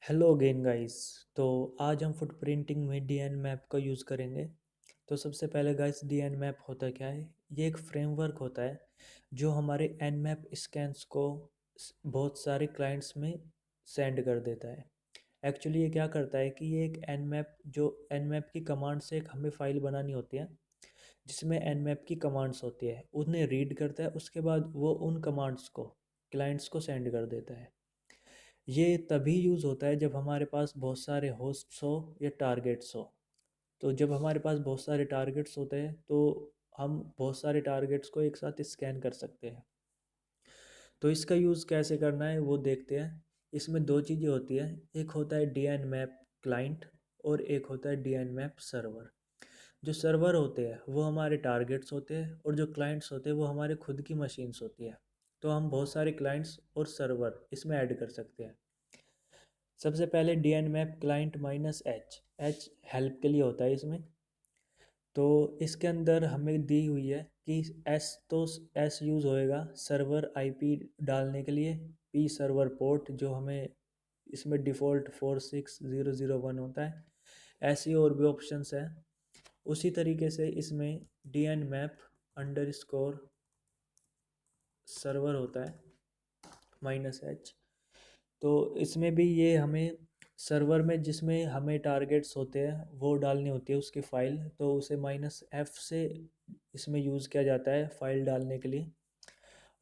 Hello again guys. तो आज हम फुटप्रिंटिंग में डीएन मैप का यूज़ करेंगे। तो सबसे पहले गाइस, डीएन मैप होता क्या है? ये एक फ्रेमवर्क होता है जो हमारे एन मैप स्कैन्स को बहुत सारे क्लाइंट्स में सेंड कर देता है। एक्चुअली ये क्या करता है कि ये एक एन मैप, जो एन मैप की कमांड से एक हमें फ़ाइल बनानी होती है जिसमें एन मैप की कमांड्स होती है, उन्हें रीड करता है। उसके बाद वो उन कमांड्स को क्लाइंट्स को सेंड कर देता है। ये तभी यूज़ होता है जब हमारे पास बहुत सारे होस्ट्स हो या टारगेट्स हो। तो जब हमारे पास बहुत सारे टारगेट्स होते हैं तो हम बहुत सारे टारगेट्स को एक साथ स्कैन कर सकते हैं। तो इसका यूज़ कैसे करना है वो देखते हैं। इसमें दो चीज़ें होती हैं, एक होता है डीएन मैप क्लाइंट और एक होता है डीएन मैप सर्वर। जो सर्वर होते हैं वो हमारे टारगेट्स होते हैं और जो क्लाइंट्स होते हैं वो हमारे खुद की मशीन्स होती है। तो हम बहुत सारे क्लाइंट्स और सर्वर इसमें ऐड कर सकते हैं। सबसे पहले D N map client minus H, H help के लिए होता है इसमें। तो इसके अंदर हमें दी हुई है कि एस, तो एस यूज़ होएगा सर्वर आईपी डालने के लिए, पी सर्वर पोर्ट जो हमें इसमें डिफ़ॉल्ट 46001 होता है। ऐसी और भी ऑप्शंस हैं। उसी तरीके से इसमें D N map underscore server होता है माइनस एच। तो इसमें भी ये हमें सर्वर में जिसमें हमें टारगेट्स होते हैं वो डालनी होती है उसकी फ़ाइल, तो उसे माइनस एफ से इसमें यूज़ किया जाता है फ़ाइल डालने के लिए।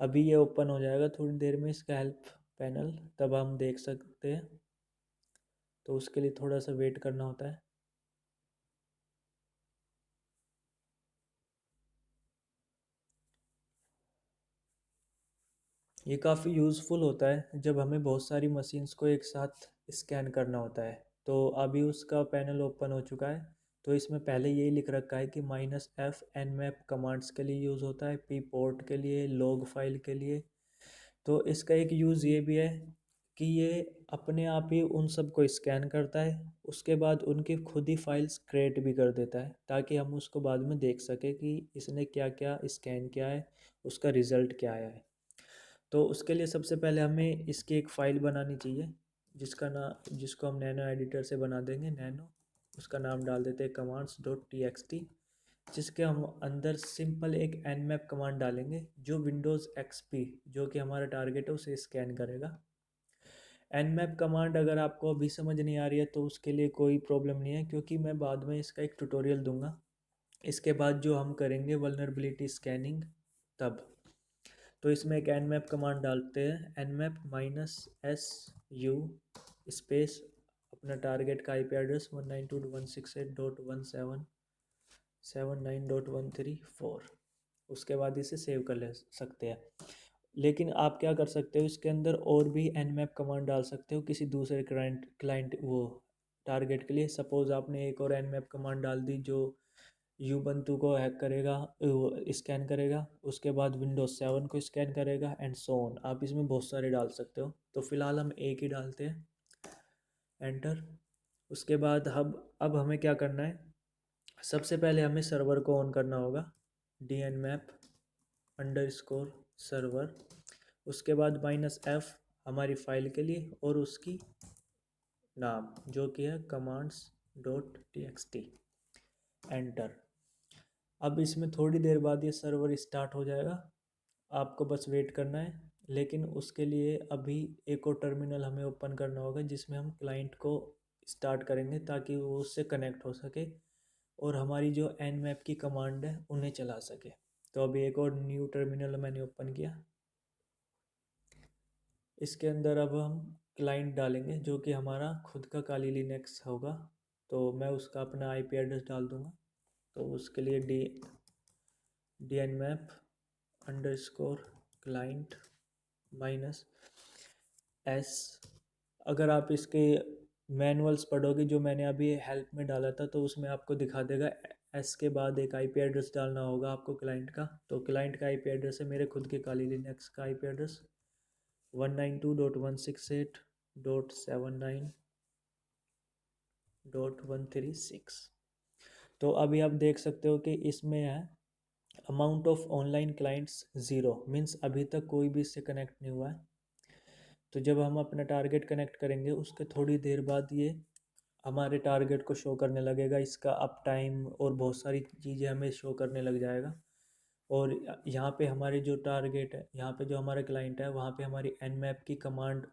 अभी ये ओपन हो जाएगा थोड़ी देर में इसका हेल्प पैनल, तब हम देख सकते हैं। तो उसके लिए थोड़ा सा वेट करना होता है। ये काफ़ी यूज़फुल होता है जब हमें बहुत सारी मशीन्स को एक साथ स्कैन करना होता है। तो अभी उसका पैनल ओपन हो चुका है। तो इसमें पहले यही लिख रखा है कि minus F N map commands के लिए यूज़ होता है, पी पोर्ट के लिए, लॉग फाइल के लिए। तो इसका एक यूज़ ये भी है कि ये अपने आप ही उन सब को स्कैन करता है, उसके बाद उनकी खुद ही फाइल्स क्रिएट भी कर देता है ताकि हम उसको बाद में देख सकें कि इसने क्या क्या स्कैन किया है, उसका रिज़ल्ट क्या आया है। तो उसके लिए सबसे पहले हमें इसकी एक फ़ाइल बनानी चाहिए जिसको हम नैनो एडिटर से बना देंगे। नैनो, उसका नाम डाल देते हैं commands dot T x T, जिसके हम अंदर सिंपल एक एन मैप कमांड डालेंगे जो विंडोज़ एक्सपी, जो कि हमारा टारगेट है, उसे स्कैन करेगा। एन मैप कमांड अगर आपको अभी समझ नहीं आ रही है तो उसके लिए कोई प्रॉब्लम नहीं है, क्योंकि मैं बाद में इसका एक ट्यूटोरियल दूंगा इसके बाद जो हम करेंगे वल्नरेबिलिटी स्कैनिंग, तब। तो इसमें एक एन मैप कमांड डालते हैं, N map minus S U space अपना टारगेट का आईपी एड्रेस 192.168.171.9.134। उसके बाद इसे सेव कर ले सकते हैं। लेकिन आप क्या कर सकते हो, इसके अंदर और भी एन मैप कमांड डाल सकते हो किसी दूसरे क्लाइंट क्लाइंट वो टारगेट के लिए। सपोज़ आपने एक और एन मैप कमांड डाल दी जो यूबंतु को हैक करेगा, स्कैन करेगा, उसके बाद विंडोज 7 को स्कैन करेगा एंड सो ऑन। आप इसमें बहुत सारे डाल सकते हो। तो फिलहाल हम एक ही डालते हैं, एंटर। उसके बाद अब हमें क्या करना है, सबसे पहले हमें सर्वर को ऑन करना होगा, D N map underscore server. उसके बाद माइनस एफ हमारी फाइल के लिए और उसकी नाम जो कि है commands dot T x T, enter. अब इसमें थोड़ी देर बाद ये सर्वर स्टार्ट हो जाएगा, आपको बस वेट करना है। लेकिन उसके लिए अभी एक और टर्मिनल हमें ओपन करना होगा जिसमें हम क्लाइंट को स्टार्ट करेंगे ताकि वो उससे कनेक्ट हो सके और हमारी जो एन मैप की कमांड है उन्हें चला सके। तो अभी एक और न्यू टर्मिनल मैंने ओपन किया। इसके अंदर अब हम क्लाइंट डालेंगे जो कि हमारा खुद का काली लिनक्स होगा। तो मैं उसका अपना आईपी एड्रेस डाल दूंगा। तो उसके लिए D N map underscore client minus S. अगर आप इसके मैनुअल्स पढ़ोगे जो मैंने अभी हेल्प में डाला था तो उसमें आपको दिखा देगा एस के बाद एक आईपी एड्रेस डालना होगा आपको क्लाइंट का। तो क्लाइंट का आईपी एड्रेस है मेरे खुद के काली लिनक्स का आईपी एड्रेस 192.168.79.136। तो अभी आप देख सकते हो कि इसमें है amount of online clients zero, means अभी तक कोई भी इससे कनेक्ट नहीं हुआ है। तो जब हम अपना टारगेट कनेक्ट करेंगे उसके थोड़ी देर बाद ये हमारे टारगेट को शो करने लगेगा, इसका अप टाइम और बहुत सारी चीज़ें हमें शो करने लग जाएगा। और यहाँ पे हमारे जो टारगेट है, यहाँ पे जो हमारा क्लाइंट है, वहाँ पे हमारी एन मैप की कमांड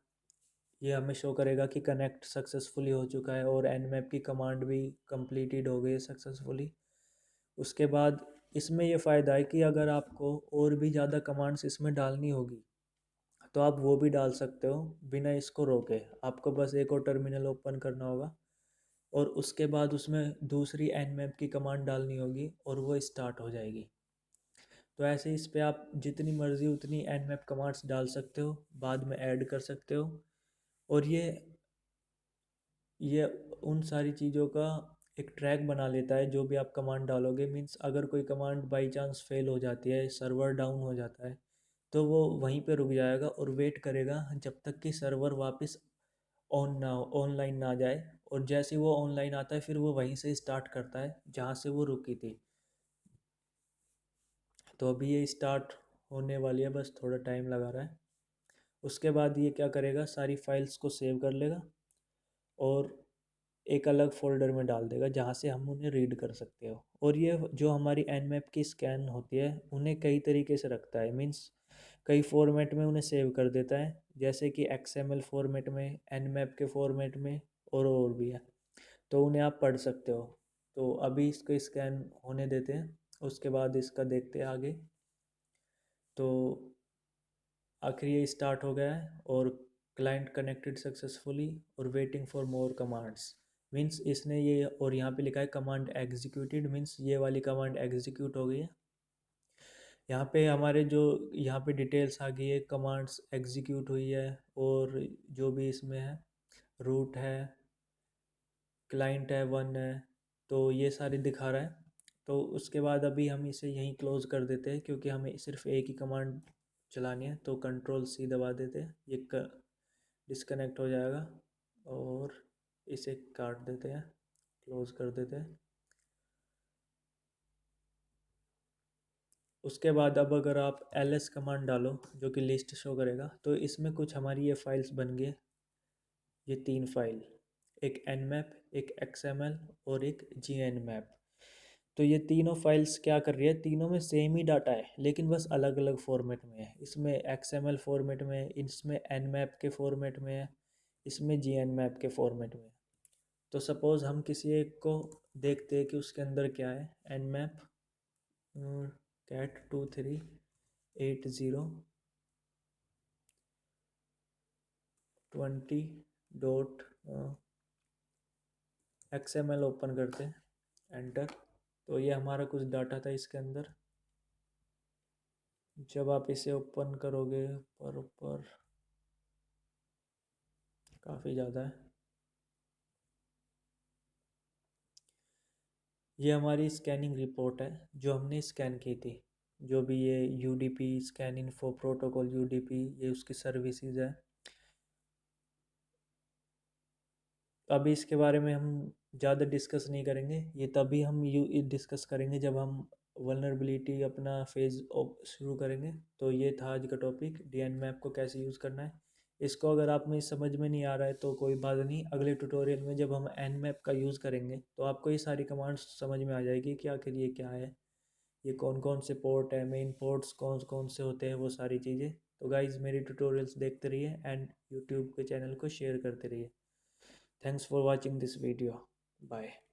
ये हमें शो करेगा कि कनेक्ट सक्सेसफुली हो चुका है और एन मैप की कमांड भी कंप्लीटेड हो गई है सक्सेसफुली। उसके बाद इसमें ये फ़ायदा है कि अगर आपको और भी ज़्यादा कमांड्स इसमें डालनी होगी तो आप वो भी डाल सकते हो बिना इसको रोके। आपको बस एक और टर्मिनल ओपन करना होगा और उसके बाद उसमें दूसरी एन मैप की कमांड डालनी होगी और वो स्टार्ट हो जाएगी। तो ऐसे इस पे आप जितनी मर्ज़ी उतनी एन मैप कमांड्स डाल सकते हो, बाद में ऐड कर सकते हो। और ये उन सारी चीज़ों का एक ट्रैक बना लेता है जो भी आप कमांड डालोगे। मीन्स अगर कोई कमांड बाई चांस फेल हो जाती है, सर्वर डाउन हो जाता है, तो वो वहीं पे रुक जाएगा और वेट करेगा जब तक कि सर्वर वापस ऑनलाइन ना जाए। और जैसे ही वो ऑनलाइन आता है फिर वो वहीं से स्टार्ट करता है जहाँ से वो रुकी थी। तो अभी ये स्टार्ट होने वाली है, बस थोड़ा टाइम लगा रहा है। उसके बाद ये क्या करेगा, सारी फाइल्स को सेव कर लेगा और एक अलग फ़ोल्डर में डाल देगा जहाँ से हम उन्हें रीड कर सकते हो। और ये जो हमारी एन मैप की स्कैन होती है उन्हें कई तरीके से रखता है। मीन्स कई फॉर्मेट में उन्हें सेव कर देता है, जैसे कि XML फॉर्मेट में, एन मैप के फॉर्मेट में और भी है। तो उन्हें आप पढ़ सकते हो। तो अभी इसको स्कैन होने देते हैं, उसके बाद इसका देखते हैं आगे। तो आखिर ये स्टार्ट हो गया है और क्लाइंट कनेक्टेड सक्सेसफुली और waiting for more commands. Means इसने ये, और यहाँ पे लिखा है कमांड एग्जीक्यूटेड, मीन्स ये वाली कमांड एग्जीक्यूट हो गई है। यहाँ पे हमारे जो यहाँ पे डिटेल्स आ गई है, कमांड्स एग्जीक्यूट हुई है और जो भी इसमें है, रूट है, क्लाइंट है, वन है, तो ये सारे दिखा रहा है। तो उसके बाद अभी हम इसे यहीं क्लोज़ कर देते हैं क्योंकि हमें सिर्फ एक ही कमांड चलानी है। तो Ctrl+C दबा देते हैं, ये डिस्कनेक्ट हो जाएगा और इसे काट देते हैं, क्लोज़ कर देते हैं। उसके बाद अब अगर आप ls कमांड डालो जो कि लिस्ट शो करेगा, तो इसमें कुछ हमारी ये फाइल्स बन गई, ये 3 फाइल, एक nmap, एक xml और एक gnmap। तो ये तीनों फाइल्स क्या कर रही है, तीनों में सेम ही डाटा है लेकिन बस अलग अलग फॉर्मेट में है। इसमें XML फॉर्मेट में है, इसमें nmap के फॉर्मेट में है, इसमें gnmap के फॉर्मेट में है। तो सपोज़ हम किसी एक को देखते हैं कि उसके अंदर क्या है, nmap cat238020.xml ओपन करते हैं, एंटर। तो ये हमारा कुछ डाटा था इसके अंदर। जब आप इसे ओपन करोगे पर ऊपर काफ़ी ज़्यादा है। ये हमारी स्कैनिंग रिपोर्ट है जो हमने स्कैन की थी। जो भी ये UDP scan info protocol UDP, ये उसकी सर्विसेज है। अभी इसके बारे में हम ज़्यादा डिस्कस नहीं करेंगे, ये तभी हम डिस्कस करेंगे जब हम वल्नरेबिलिटी अपना फेज़ शुरू करेंगे। तो ये था आज का टॉपिक, DNMAP को कैसे यूज़ करना है। इसको अगर आप में समझ में नहीं आ रहा है तो कोई बात नहीं, अगले ट्यूटोरियल में जब हम nmap का यूज़ करेंगे तो आपको ये सारी कमांड्स समझ में आ जाएगी कि आखिर ये क्या है, ये कौन कौन से पोर्ट है, मेन पोर्ट्स कौन कौन से होते हैं, वो सारी चीज़ें। तो गाइज़ मेरी ट्यूटोरियल्स देखते रहिए एंड यूट्यूब के चैनल को शेयर करते रहिए। Thanks for watching this video. Bye.